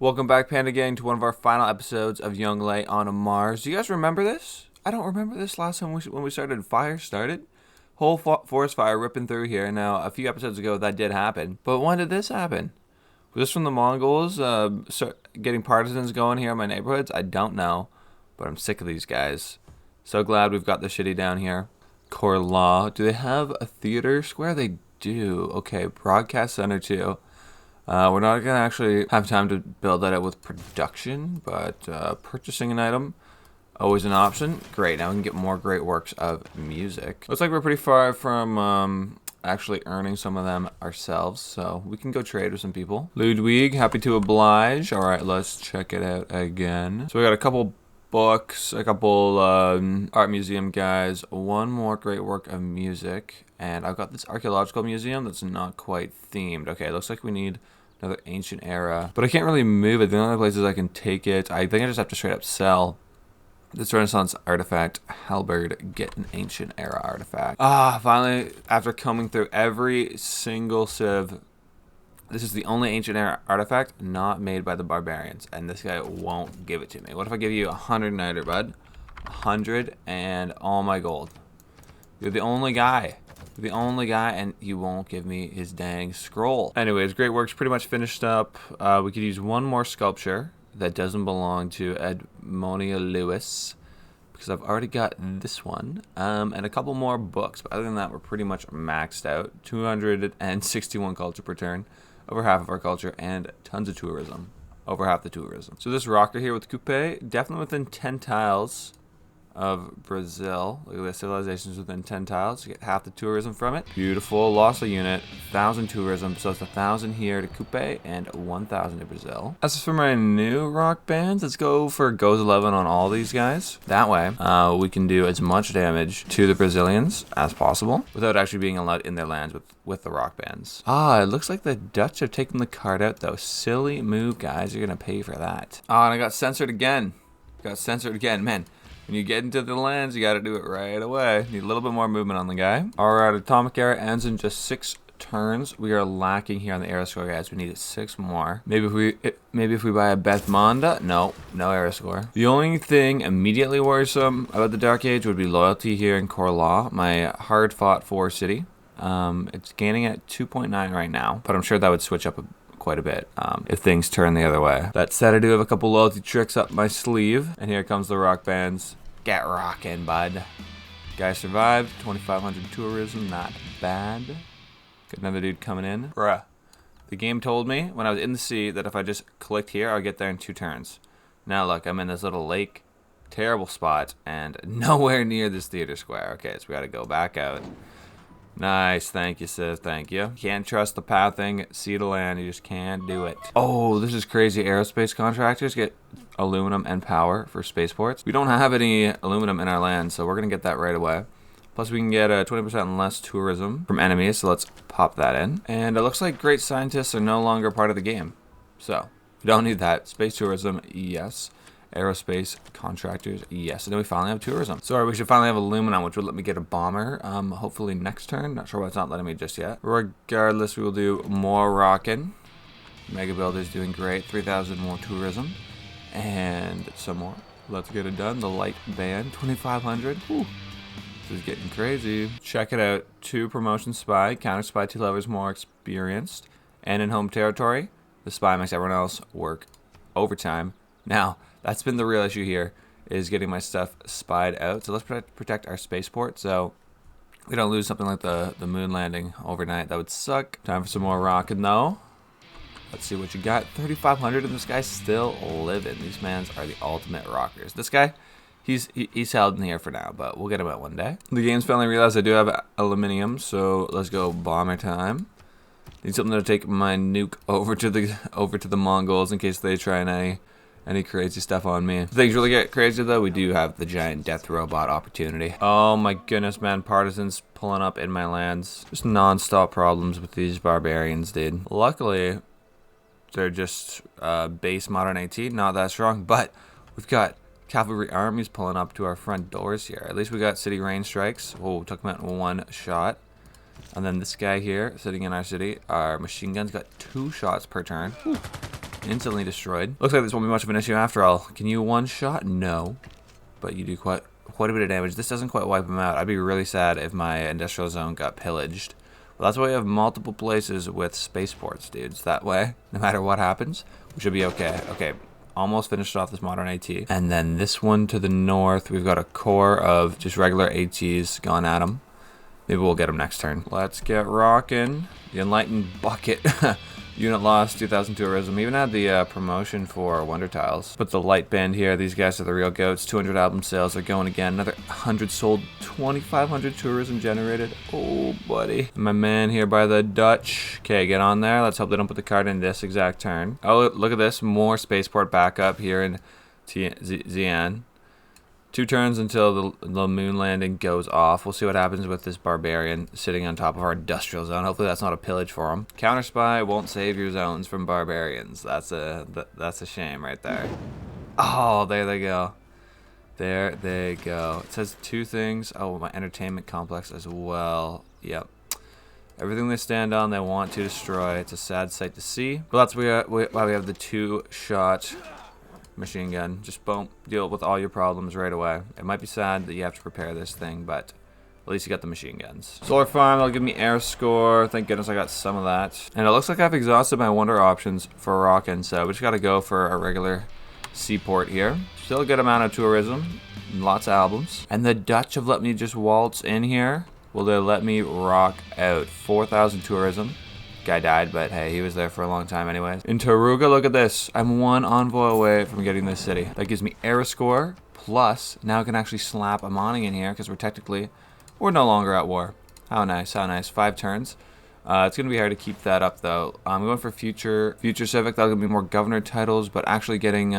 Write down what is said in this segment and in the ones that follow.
Welcome back, Panda Gang, to one of our final episodes of Yongle on Mars. Do you guys remember this? I don't remember this last time when we started. Fire started. Whole forest fire ripping through here. Now, a few episodes ago, that did happen. But when did this happen? Was this from the Mongols getting partisans going here in my neighborhoods? I don't know. But I'm sick of these guys. So glad we've got the shitty down here. Core Law. Do they have a theater square? They do. Okay, Broadcast Center too. We're not going to actually have time to build that out with production, but purchasing an item, always an option. Great, now we can get more great works of music. Looks like we're pretty far from actually earning some of them ourselves, so we can go trade with some people. Ludwig, happy to oblige. All right, let's check it out again. So we got a couple books, a couple art museum guys, one more great work of music, and I've got this archaeological museum that's not quite themed. Okay, it looks like we need another ancient era, but I can't really move it. The only places I can take it, I think I just have to straight up sell this Renaissance artifact. Halberd, get an ancient era artifact. Finally, after combing through every single civ, this is the only ancient era artifact not made by the barbarians, and this guy won't give it to me. What if I give you 100 niter, bud? 100 and all my gold. You're the only guy. You're the only guy, and you won't give me his dang scroll. Anyways, great work's pretty much finished up. We could use one more sculpture that doesn't belong to Edmonia Lewis, because I've already got this one, and a couple more books. But other than that, we're pretty much maxed out. 261 culture per turn, over half of our culture, and tons of tourism, over half the tourism. So this rocker here with Coupe, definitely within 10 tiles of Brazil. Look at this, civilizations within 10 tiles. You get half the tourism from it. Beautiful. Lost a unit. 1,000 tourism. So it's 1,000 here to Coupe and 1,000 to Brazil. As for my new rock bands, let's go for Goes 11 on all these guys. That way, we can do as much damage to the Brazilians as possible without actually being allowed in their lands with the rock bands. It looks like the Dutch have taken the card out though. Silly move, guys. You're gonna pay for that. And I got censored again. Man. When you get into the lands, you got to do it right away. Need a little bit more movement on the guy. All right, atomic era ends in just 6 turns. We are lacking here on the era score, guys. We need 6 more. Maybe if we buy a Beth Monda. No era score. The only thing immediately worrisome about the Dark Age would be loyalty here in Core Law, my hard-fought 4 city. It's gaining at 2.9 right now, but I'm sure that would switch up quite a bit if things turn the other way. That said, I do have a couple loyalty tricks up my sleeve, and here comes the rock bands. Get rockin', bud. Guy survived. 2,500 tourism, not bad. Got another dude coming in. Bruh. The game told me when I was in the sea that if I just clicked here, I'll get there in 2 turns. Now look, I'm in this little lake. Terrible spot, and nowhere near this theater square. Okay, so we gotta go back out. Nice, thank you, sis, thank you. Can't trust the pathing, sea to land, you just can't do it. Oh, this is crazy. Aerospace contractors get aluminum and power for spaceports. We don't have any aluminum in our land, so we're gonna get that right away. Plus we can get 20% less tourism from enemies, so let's pop that in. And it looks like great scientists are no longer part of the game. So, we don't need that. Space tourism, yes. Aerospace contractors, yes. And then we finally have tourism. Sorry, we should finally have aluminum, which would let me get a bomber. Hopefully next turn. Not sure why it's not letting me just yet. Regardless, we will do more rockin'. Mega builder's doing great. 3,000 more tourism. And some more. Let's get it done. The light band, 2,500. Whew. This is getting crazy. Check it out. 2 promotion spy. Counter spy 2 levels more experienced. And in home territory, the spy makes everyone else work overtime. Now, that's been the real issue here, is getting my stuff spied out. So let's protect our spaceport so we don't lose something like the moon landing overnight. That would suck. Time for some more rockin' though. Let's see what you got. 3,500 and this guy's still living. These mans are the ultimate rockers. This guy, he's held in here for now, but we'll get him out one day. The game's finally realized I do have aluminium, so let's go bomber time. Need something to take my nuke over to the Mongols in case they try any crazy stuff on me. If things really get crazy though, we do have the giant death robot opportunity. Oh my goodness, man. Partisans pulling up in my lands. Just non-stop problems with these barbarians, dude. Luckily, they're just base modern AT, not that strong, but we've got cavalry armies pulling up to our front doors here. At least we got city range strikes. Oh, took them out in 1 shot. And then this guy here, sitting in our city, our machine guns got 2 shots per turn. Whew. instantly destroyed. Looks like this won't be much of an issue after all. Can you one-shot? No. But you do quite a bit of damage. This doesn't quite wipe them out. I'd be really sad if my industrial zone got pillaged. Well, that's why we have multiple places with spaceports, dudes. That way, no matter what happens, we should be okay. Okay, almost finished off this modern AT. And then this one to the north, we've got a core of just regular ATs going at them. Maybe we'll get them next turn. Let's get rocking. The Enlightened Bucket. Unit lost 2,000 tourism. Even had the promotion for Wonder Tiles. Put the light band here. These guys are the real goats. 200 album sales. They're going again. Another 100 sold. 2,500 tourism generated. Oh, buddy. My man here by the Dutch. Okay, get on there. Let's hope they don't put the card in this exact turn. Oh, look at this. More spaceport backup here in Xi'an. 2 turns until the moon landing goes off. We'll see what happens with this barbarian sitting on top of our industrial zone. Hopefully that's not a pillage for him. Counter spy won't save your zones from barbarians. That's a shame right there. Oh, there they go. There they go. It says 2 things. Oh, my entertainment complex as well. Yep. Everything they stand on, they want to destroy. It's a sad sight to see. But that's why we have the 2-shot machine gun. Just boom, deal with all your problems right away. It might be sad that you have to prepare this thing, but at least you got the machine guns. Solar farm, that'll give me air score. Thank goodness I got some of that. And it looks like I've exhausted my wonder options for rockin', so we just gotta go for a regular seaport here. Still a good amount of tourism, lots of albums. And the Dutch have let me just waltz in here. Will they let me rock out? 4,000 tourism. Guy died, but hey, he was there for a long time anyways. In Taruga, look at this. I'm 1 envoy away from getting this city. That gives me air score, plus now I can actually slap a Moning in here because we're no longer at war. How nice, how nice. 5 turns. It's gonna be hard to keep that up though. I'm going for future civic. That'll give me more governor titles, but actually getting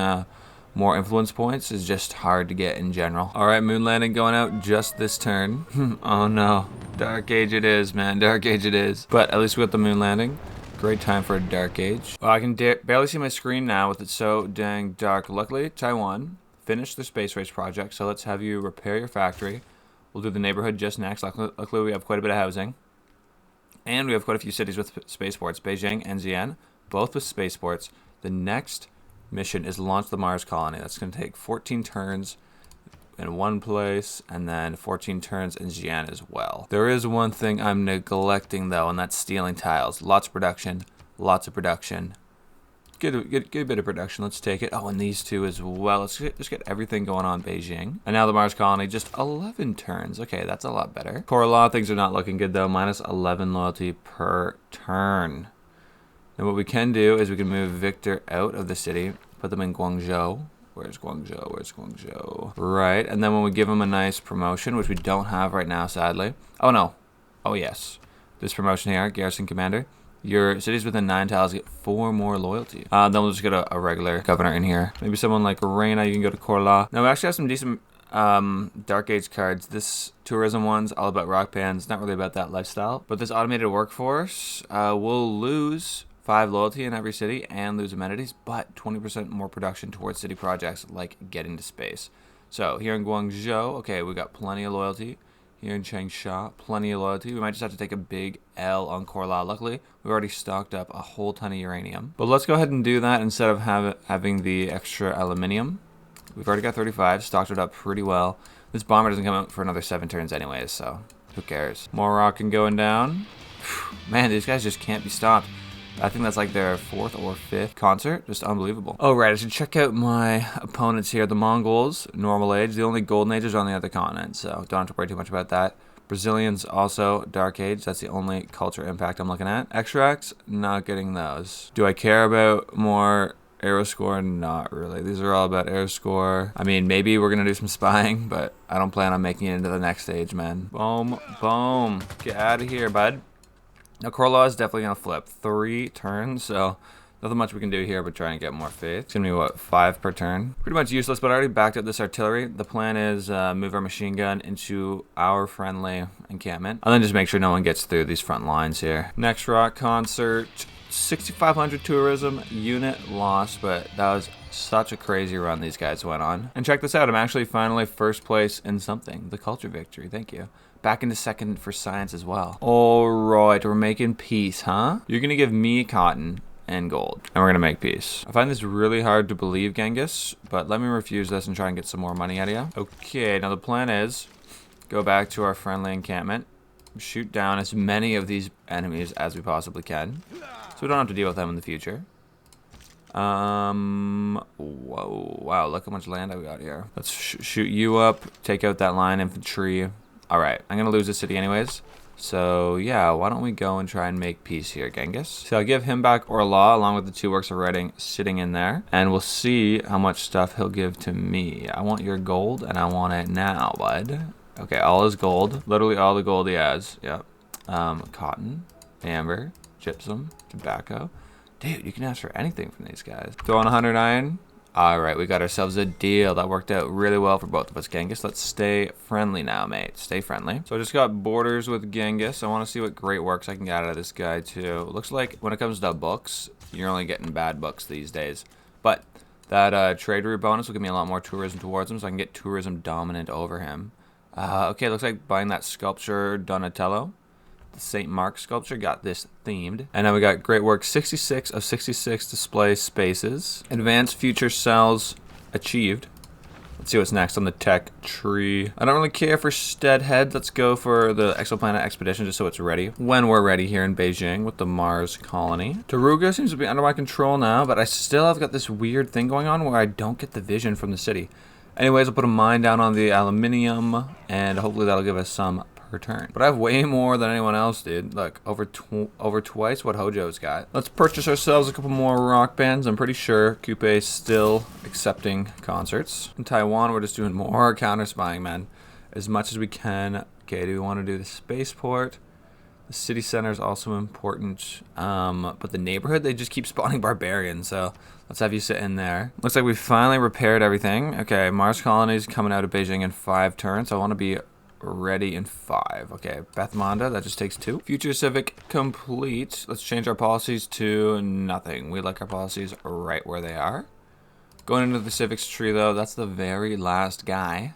more influence points is just hard to get in general. All right, moon landing going out just this turn. Oh no. Dark Age it is, man. Dark Age it is. But at least we got the moon landing. Great time for a Dark Age. Well, I can barely see my screen now with it so dang dark. Luckily, Taiwan finished the space race project, so let's have you repair your factory. We'll do the neighborhood just next. Luckily, we have quite a bit of housing. And we have quite a few cities with spaceports. Beijing and Xi'an, both with spaceports. The next mission is launch the Mars colony. That's going to take 14 turns in one place, and then 14 turns in Xi'an as well. There is one thing I'm neglecting though, and that's stealing tiles. Lots of production, lots of production. Get a bit of production. Let's take it. Oh, and these 2 as well. Let's get everything going on Beijing. And now the Mars colony, just 11 turns. Okay, that's a lot better. Core law, things are not looking good though. Minus 11 loyalty per turn. And what we can do is we can move Victor out of the city, put them in Guangzhou. Where's Guangzhou? Where's Guangzhou? Right, and then when we give them a nice promotion, which we don't have right now, sadly. Oh, no. Oh, yes. This promotion here, Garrison Commander. Your cities within 9 tiles get 4 more loyalty. Then we'll just get a regular governor in here. Maybe someone like Reina, you can go to Korla. Now, we actually have some decent Dark Age cards. This tourism one's all about rock bands, not really about that lifestyle. But this automated workforce will lose 5 loyalty in every city and lose amenities, but 20% more production towards city projects like getting to space. So here in Guangzhou, okay, we got plenty of loyalty. Here in Changsha, plenty of loyalty. We might just have to take a big L on Korla. Luckily, we've already stocked up a whole ton of uranium. But let's go ahead and do that instead of having the extra aluminium. We've already got 35, stocked it up pretty well. This bomber doesn't come out for another 7 turns anyways, so who cares? More rocking going down. Man, these guys just can't be stopped. I think that's like their 4th or 5th concert. Just unbelievable. Oh, right. I should check out my opponents here. The Mongols, normal age. The only golden age is on the other continent, so don't have to worry too much about that. Brazilians also dark age. That's the only culture impact I'm looking at. Extracts, not getting those. Do I care about more aero score? Not really. These are all about aero score. I mean, maybe we're going to do some spying, but I don't plan on making it into the next stage, man. Boom, boom. Get out of here, bud. Now, Korla is definitely going to flip 3 turns, so nothing much we can do here but try and get more faith. It's going to be, what, 5 per turn? Pretty much useless, but I already backed up this artillery. The plan is move our machine gun into our friendly encampment, and then just make sure no one gets through these front lines here. Next rock concert, 6,500 tourism, unit lost, but that was such a crazy run these guys went on. And check this out, I'm actually finally first place in something, the culture victory, thank you. Back into 2nd for science as well. All right, we're making peace, huh? You're gonna give me cotton, and gold. And we're going to make peace. I find this really hard to believe, Genghis, but let me refuse this and try and get some more money out of you. Okay, now the plan is go back to our friendly encampment, shoot down as many of these enemies as we possibly can, so we don't have to deal with them in the future. Whoa, wow, look how much land I've got here. Let's shoot you up, take out that line infantry. All right, I'm gonna lose the city anyways. So yeah, why don't we go and try and make peace here, Genghis? So I'll give him back Orla along with the 2 works of writing sitting in there, and we'll see how much stuff he'll give to me. I want your gold, and I want it now, bud. Okay, all his gold, literally all the gold he has. Yep. Cotton, amber, gypsum, tobacco. Dude, you can ask for anything from these guys. Throw on 100 iron. All right, we got ourselves a deal. That worked out really well for both of us, Genghis. Let's stay friendly now, mate. Stay friendly. So I just got borders with Genghis. I want to see what great works I can get out of this guy, too. It looks like when it comes to books, you're only getting bad books these days. But that trade route bonus will give me a lot more tourism towards him, so I can get tourism dominant over him. Okay, looks like buying that sculpture Donatello. St. Mark sculpture got this themed. And now we got great work 66 of 66 display spaces. Advanced future cells achieved. Let's see what's next on the tech tree. I don't really care for stead heads. Let's go for the exoplanet expedition just so it's ready when we're ready here in Beijing with the Mars colony. Taruga seems to be under my control now, but I still have got this weird thing going on where I don't get the vision from the city. Anyways, I'll put a mine down on the aluminium and hopefully that'll give us some per turn. But I have way more than anyone else, dude. Look, over twice what Hojo's got. Let's purchase ourselves a couple more rock bands. I'm pretty sure Coupe's still accepting concerts. In Taiwan, we're just doing more counter spying, man. As much as we can. Okay, do we want to do the spaceport? The city center is also important. But the neighborhood, they just keep spawning barbarians, so let's have you sit in there. Looks like we finally repaired everything. Okay, Mars colonies coming out of Beijing in 5 turns. I want to be ready in 5. Okay, Bethmonda, that just takes 2. Future Civic complete. Let's change our policies to nothing. We like our policies right where they are. Going into the civics tree though, that's the very last guy.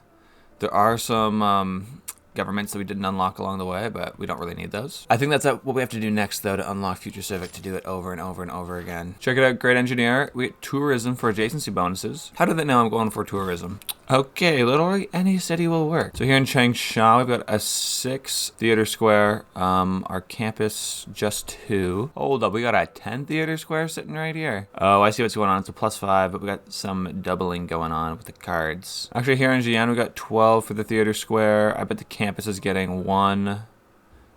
There are some governments that we didn't unlock along the way, but we don't really need those. I think that's what we have to do next though to unlock Future Civic, to do it over and over and over again. Check it out, great engineer. We get tourism for adjacency bonuses. How do they know I'm going for tourism? Okay, literally any city will work. So here in Changsha, we've got a 6 theater square. Our campus just 2. Hold up, we got a 10 theater square sitting right here. Oh, I see what's going on. It's a +5, but we got some doubling going on with the cards. Actually, here in GN, we got 12 for the theater square. I bet the campus is getting 1.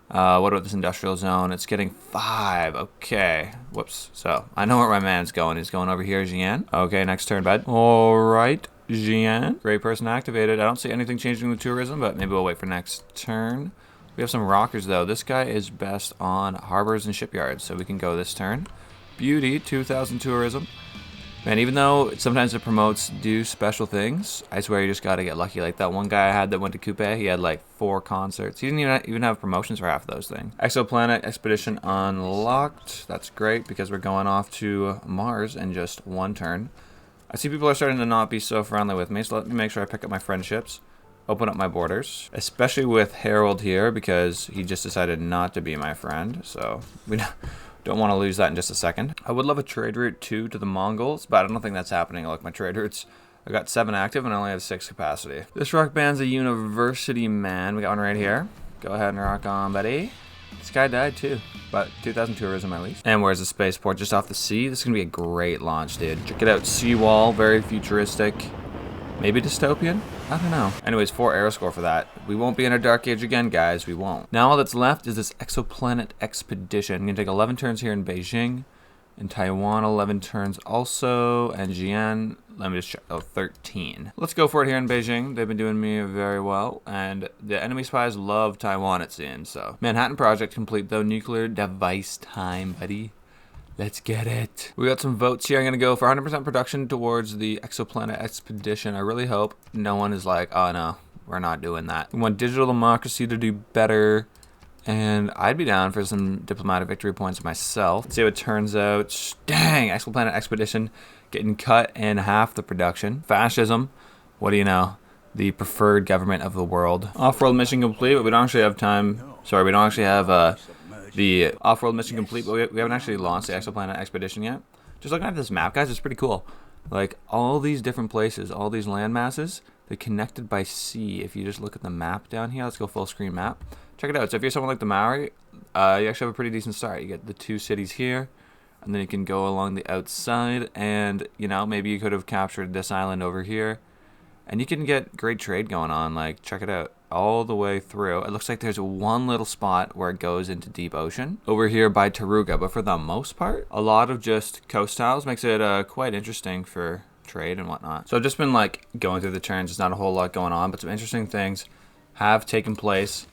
What about this industrial zone? It's getting 5. Okay. Whoops. So I know where my man's going. He's going over here, Jian. Okay, next turn, bud. All right, Jian. Great person activated. I don't see anything changing with tourism, but maybe we'll wait for next turn. We have some rockers, though. This guy is best on harbors and shipyards, so we can go this turn. Beauty, 2,000 tourism. Man, even though sometimes it promotes do special things, I swear you just gotta get lucky. Like that one guy I had that went to Coupe, he had like 4 concerts. He didn't even have promotions for half of those things. Exoplanet expedition unlocked. That's great because we're going off to Mars in just 1 turn. I see people are starting to not be so friendly with me, so let me make sure I pick up my friendships. Open up my borders, especially with Harold here because he just decided not to be my friend. So we don't want to lose that in just a second. I would love a trade route too to the Mongols, but I don't think that's happening. Look, my trade routes, I got 7 active and I only have 6 capacity. This rock band's a university man. We got one right here. Go ahead and rock on, buddy. This guy died too, but 2,000 tourism at least. And where's the spaceport? Just off the sea. This is gonna be a great launch, dude. Check it out, seawall, very futuristic. Maybe dystopian? I don't know. Anyways, 4 arrow score for that. We won't be in a dark age again, guys. We won't. Now all that's left is this exoplanet expedition. I'm gonna take 11 turns here in Beijing. In Taiwan, 11 turns also. And Jian, let me just check. Oh, 13. Let's go for it here in Beijing. They've been doing me very well. And the enemy spies love Taiwan, it seems. So, Manhattan project complete, though. Nuclear device time, buddy. Let's get it. We got some votes here. I'm going to go for 100% production towards the exoplanet expedition. I really hope no one is like, oh no, we're not doing that. We want digital democracy to do better. And I'd be down for some diplomatic victory points myself. Let's see how it turns out. Dang, exoplanet expedition getting cut in half the production. Fascism, what do you know? The preferred government of the world. Off-world mission complete, but we don't actually have time. Sorry, we don't actually have the off-world mission complete, but we haven't actually launched the exoplanet expedition yet. Just looking at this map, guys, it's pretty cool. Like, all these different places, all these land masses, they're connected by sea. If you just look at the map down here, let's go full screen map. Check it out. So if you're someone like the Maori, you actually have a pretty decent start. You get the 2 cities here, and then you can go along the outside, and, you know, maybe you could have captured this island over here. And you can get great trade going on. Like, check it out. All the way through. It looks like there's one little spot where it goes into deep ocean over here by Taruga, but for the most part, a lot of just coast tiles makes it quite interesting for trade and whatnot. So I've just been like going through the turns. There's not a whole lot going on, but some interesting things have taken place.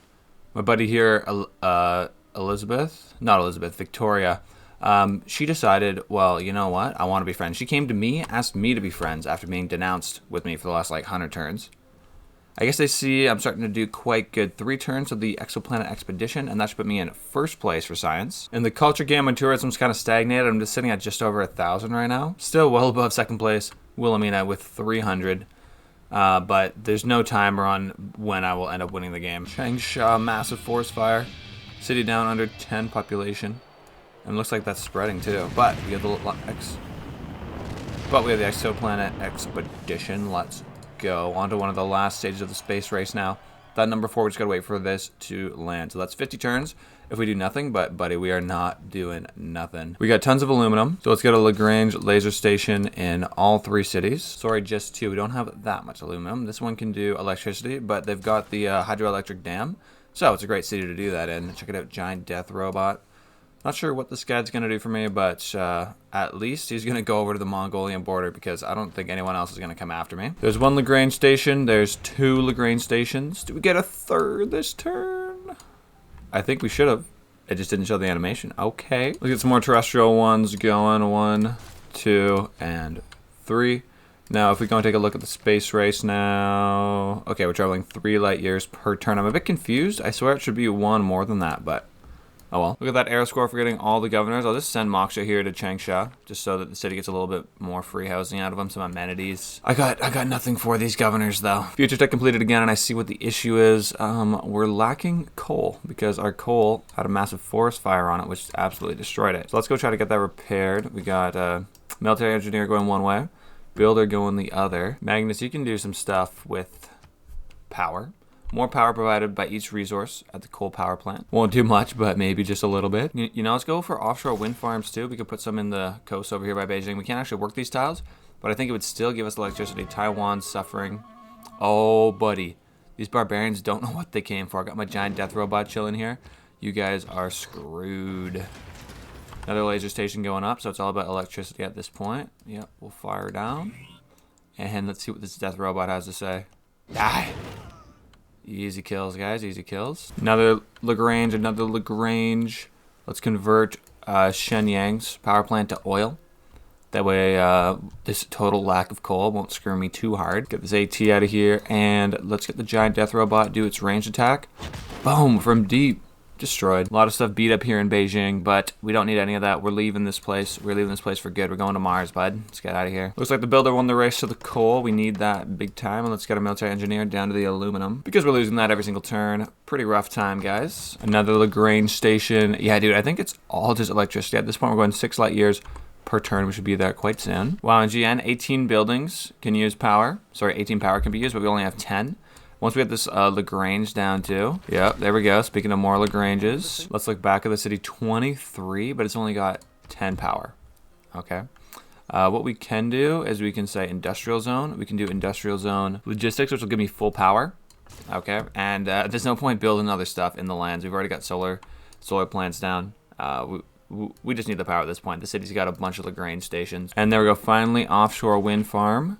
My buddy here, Victoria, she decided, well, you know what? I want to be friends. She came to me, asked me to be friends after being denounced with me for the last like 100 turns. I guess they see I'm starting to do quite good 3 turns of the exoplanet expedition, and that should put me in first place for science. And the culture game and tourism's kind of stagnated. I'm just sitting at just over 1,000 right now. Still well above second place, Wilhelmina with 300. But there's no timer on when I will end up winning the game. Changsha, massive forest fire. City down under 10 population. And it looks like that's spreading too. But we have the exoplanet expedition. Let's go on to one of the last stages of the space race now. That number 4, we just gotta wait for this to land. So that's 50 turns if we do nothing, but buddy, we are not doing nothing. We got tons of aluminum, so let's get a Lagrange laser station in all 3 cities. Sorry, just 2. We don't have that much aluminum. This one can do electricity, but they've got the hydroelectric dam, so it's a great city to do that in. Check it out, giant death robot. Not sure what this guy's going to do for me, but at least he's going to go over to the Mongolian border because I don't think anyone else is going to come after me. There's 1 Lagrange station. There's 2 Lagrange stations. Do we get a 3rd this turn? I think we should have. It just didn't show the animation. Okay. Let's get some more terrestrial ones going. 1, 2, and 3. Now, if we go and take a look at the space race now. Okay, we're traveling 3 light years per turn. I'm a bit confused. I swear it should be 1 more than that, but oh well. Look at that air score for getting all the governors. I'll just send Moksha here to Changsha, just so that the city gets a little bit more free housing out of them, some amenities. I got nothing for these governors though. Future tech completed again, and I see what the issue is. We're lacking coal because our coal had a massive forest fire on it, which absolutely destroyed it. So let's go try to get that repaired. We got military engineer going one way, builder going the other. Magnus, you can do some stuff with power. More power provided by each resource at the coal power plant. Won't do much, but maybe just a little bit. You know, let's go for offshore wind farms too. We could put some in the coast over here by Beijing. We can't actually work these tiles, but I think it would still give us electricity. Taiwan's suffering. Oh, buddy. These barbarians don't know what they came for. I got my giant death robot chilling here. You guys are screwed. Another laser station going up, so it's all about electricity at this point. Yep, we'll fire down. And let's see what this death robot has to say. Die! Easy kills, guys. Easy kills. Another Lagrange. Let's convert Shenyang's power plant to oil. That way, this total lack of coal won't screw me too hard. Get this AT out of here, and let's get the giant death robot do its ranged attack. Boom! From deep. Destroyed. A lot of stuff beat up here in Beijing, but we don't need any of that. We're leaving this place. We're leaving this place for good. We're going to Mars, bud. Let's get out of here. Looks like the builder won the race to the coal. We need that big time. And let's get a military engineer down to the aluminum because we're losing that every single turn. Pretty rough time, guys. Another Lagrange station. Yeah, dude, I think it's all just electricity. At this point, we're going 6 light years per turn. We should be there quite soon. Wow, in GN, 18 buildings can use power. Sorry, 18 power can be used, but we only have 10. Once we get this Lagrange down too. Yep, there we go. Speaking of more Lagranges, let's look back at the city. 23, but it's only got 10 power. Okay. What we can do is we can say industrial zone. We can do industrial zone logistics, which will give me full power. Okay. And there's no point building other stuff in the lands. We've already got solar plants down. We just need the power at this point. The city's got a bunch of Lagrange stations. And there we go. Finally, offshore wind farm.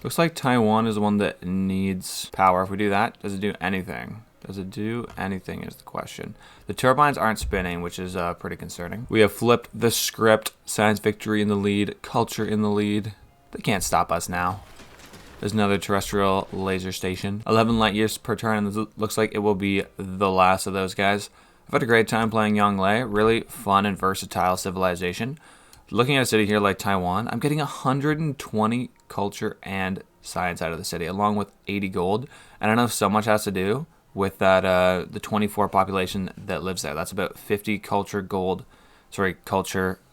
Looks like Taiwan is the one that needs power. If we do that, does it do anything? Does it do anything is the question. The turbines aren't spinning, which is pretty concerning. We have flipped the script. Science victory in the lead. Culture in the lead. They can't stop us now. There's another terrestrial laser station. 11 light years per turn, and it looks like it will be the last of those guys. I've had a great time playing Yongle. Really fun and versatile civilization. Looking at a city here like Taiwan, I'm getting 120 culture and science out of the city, along with 80 gold. And I know so much has to do with that the 24 population that lives there. That's about 50 culture,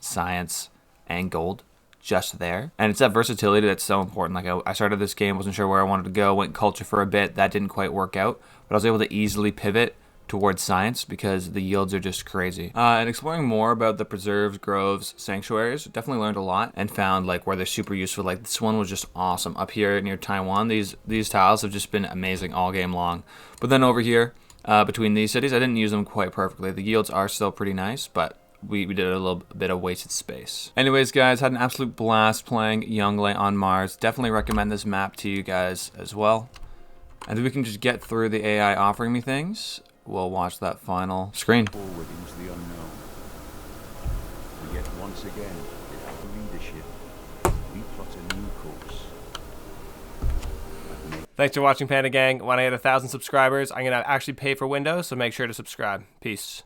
science, and gold just there. And it's that versatility that's so important. Like I started this game, wasn't sure where I wanted to go, went culture for a bit. That didn't quite work out, but I was able to easily pivot towards science because the yields are just crazy. And exploring more about the preserves, groves, sanctuaries, definitely learned a lot and found like where they're super useful. Like this one was just awesome. Up here near Taiwan, these tiles have just been amazing all game long. But then over here, between these cities, I didn't use them quite perfectly. The yields are still pretty nice, but we did a little bit of wasted space. Anyways, guys, had an absolute blast playing Yongle on Mars. Definitely recommend this map to you guys as well. And if we can just get through the AI offering me things, we'll watch that final screen. Forward into the unknown. And yet once again, without leadership, we plot a new course. Thanks for watching, Panda Gang. When I hit 1,000 subscribers, I'm going to actually pay for Windows, so make sure to subscribe. Peace.